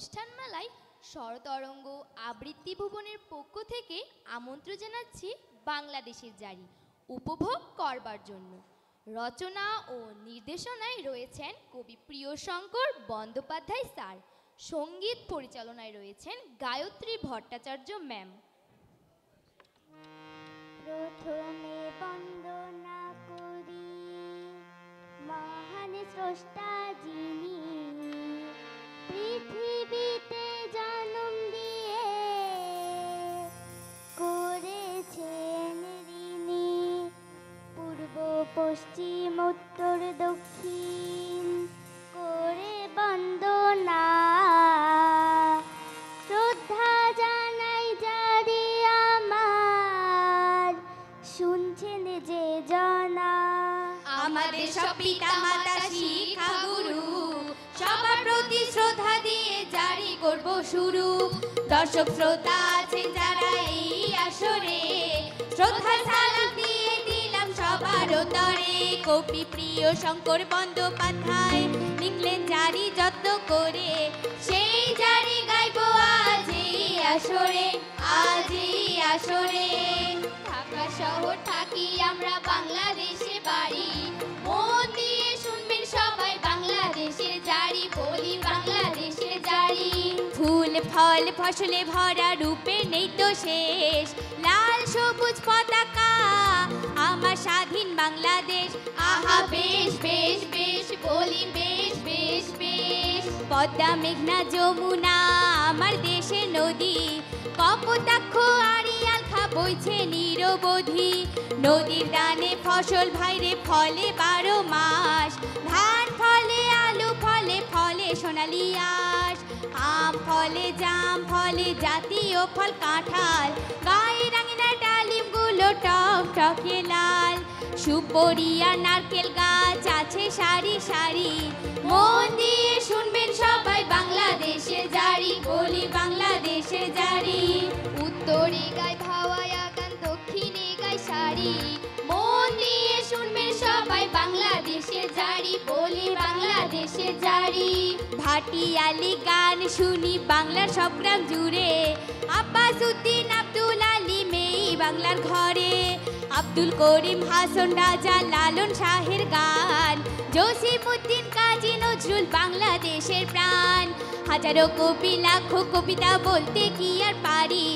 অনুষ্ঠানমালায় স্বরতরঙ্গ আবৃত্তি ভুবনের পক্ষ থেকে আমন্ত্রণ জানাচ্ছি বাংলাদেশের জারি উপভোগ করবার জন্য। রচনা ও নির্দেশনায় রয়েছেন কবি প্রিয়শঙ্কর বন্দ্যোপাধ্যায় স্যার, সঙ্গীত পরিচালনায় রয়েছেন গায়ত্রী ভট্টাচার্য ম্যাম। প্রথমে বন্দনা করি মহান স্রষ্টা যিনি পৃথিবীতে জন্ম দিয়ে করেছেন ঋণী, পূর্ব পশ্চিম উত্তর দক্ষিণ করে বন্দনা, শ্রদ্ধা জানাই জারি আমার, শুনছেন যে জনা। আমাদের সব পিতা মাতা শিক্ষা গুরু সবার প্রতি শ্রদ্ধা দিয়ে জারি করব শুরু। দর্শক শ্রোতা আছেন যারা এই আসরে, শ্রদ্ধা সালাম দিয়ে দিলাম সবার তরে। কবি প্রিয়শঙ্কর বন্দ্যোপাধ্যায় লিখলেন জারি যত্ন করে, সেই জারি গাইবো আজ এই আসরে, আজ এই আসরে। ঢাকা শহর থাকি আমরা, বাংলাদেশে বাড়ি, মন দিয়ে শুনবেন সবাই বাংলাদেশের জারি, বলি বাংলাদেশের জারি। ফুল ফল ফসলে ভরা রূপে নেই তো শেষ, লাল সবুজ পতাকা আমার স্বাধীন বাংলাদেশ। আহা বেশ বেশ বেশ, বলি বেশ বেশ বেশ। পদ্মা মেঘনা যমুনা আমার দেশের নদী, কপোতাক্ষ আড়িয়াল খা বইছে নিরবধি। নদীর দানে ফসল ভাইরে ফলে 12 মাস, ধান ফলে আলু ফলে ফলে সোনালি আঁশ। আম ফলে জাম ফলে জাতীয় ফল কাঁঠাল, গায়ে রাঙিনা ডালিম গুলো টক টকে লাল। সুপরিয়া নারকেল গাছ আছে সারি সারি, মন দিয়ে শুনবেন সবাই বাংলাদেশের জারি, বলি বাংলাদেশের জারি। উত্তরে গায় ভাওয়ায়া গান, দক্ষিণে গায় সারি, মন দিয়ে শুনবেন সবাই বাংলাদেশের জারি, বলি বাংলাদেশের জারি। ভাটিয়ালি গান শুনি বাংলার সব গ্রাম জুড়ে, আব্বাস উদ্দিন আব্দুল আলিম এই বাংলার ঘরে। আব্দুল করিম হাসান রাজা লালন শাহের গান, জসিমউদ্দিন কাজী নজরুল বাংলাদেশের প্রাণ। হাজারো কবি লাখো কবিতা বলতে কি আর পারি,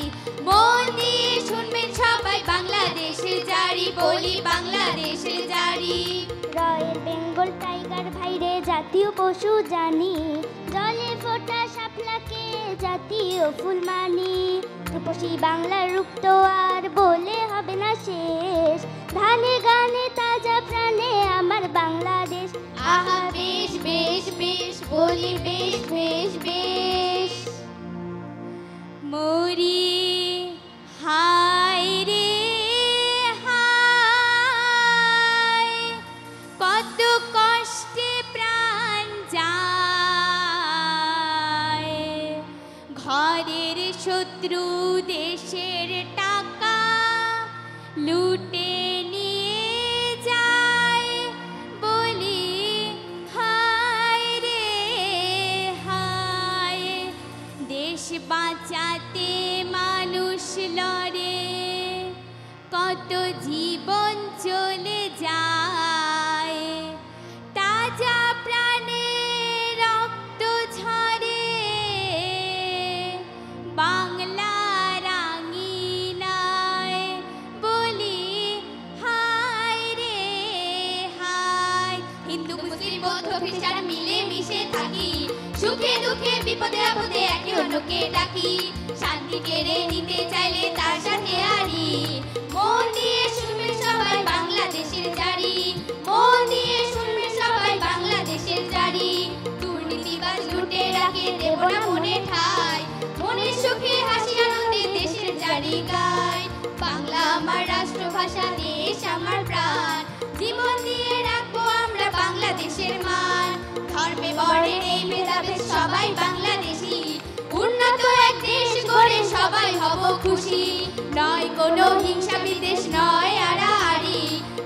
মন দিয়ে শুনবেন সবাই বাংলাদেশের জারি, বলি বাংলাদেশের জারি। রয়্যাল বেঙ্গল টাইগার ভাইরে জাতীয় পশু জানি, জলে ফোটা শাপলাকে জাতীয় ফুল মানি। রূপসী বাংলার রূপ তো আর বলে হবে না শেষ, ধানে গানে তাজা প্রাণে আমার বাংলাদেশ। আহা বেশ বেশ বেশ, বলি বেশ বেশ বেশ। মরি হায় রে হায়, কত কষ্টে প্রাণ যায়, ঘরের শত্রু দেশের টাকা লুটে নিয়ে যায়, বলি হায় রে হায়। দেশ বাঁচাতে মানুষ লড়ে, কত জীবন চলে যায়, তাজা প্রাণে রক্ত ঝরে, বাংলার আঙিনায়, বলি হায় রে হায়। হিন্দু মুসলিম বৌদ্ধ খ্রিস্টান মিলে মিশে থাকি, সুখে দুঃখে বিপদে আপদে একে অন্যকে ডাকি। শান্তি কেড়ে নিতে চাইলে তার সাথে আরি, মন দিয়ে শুনবেন সবাই বাংলাদেশের জারি, মন দিয়ে শুনবেন সবাই বাংলাদেশের জারি। দুর্নীতিবাজ লুটে রাখে দেব না মনে ঠাই, মনের সুখে হাসি আনন্দে দেশের জারি গায়। বাংলা আমার রাষ্ট্রভাষা, দেশ আমার প্রাণ, জীবন দিয়ে রাখবো আমরা বাংলাদেশের মান। ধর্মে বর্ণে নেই ভেদাভেদ, সবাই বাংলাদেশি, উন্নত এক দেশ গড়ে সবাই হব খুশি। নয় কোনো হিংসা বিদ্বেষ, নয় আড়াআড়ি,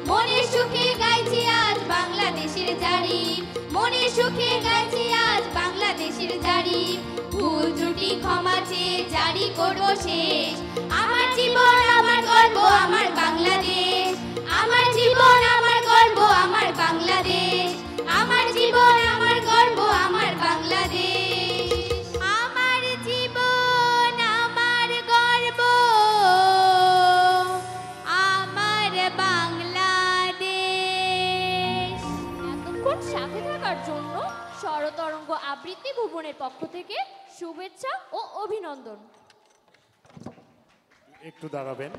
মনের সুখে গাইছি আজ বাংলাদেশের জারি, মনের সুখে গাইছি আজ বাংলাদেশের জারি। ভুল ভুল ত্রুটি ক্ষমা চেয়ে জারি করব শেষ। আমার জীবন আমার গর্ব আমার বাংলাদেশ, আমার জীবন আমার গর্ব আমার বাংলাদেশ, আমার জীবন আমার গর্ব আমার বাংলাদেশ, আমার জীবন আমার গর্ব আমার বাংলাদেশ। এতক্ষণ সাথে থাকার জন্য স্বরতরঙ্গ আবৃত্তি ভুবনের পক্ষ থেকে শুভেচ্ছা ও অভিনন্দন। একটু দাঁড়াবেন।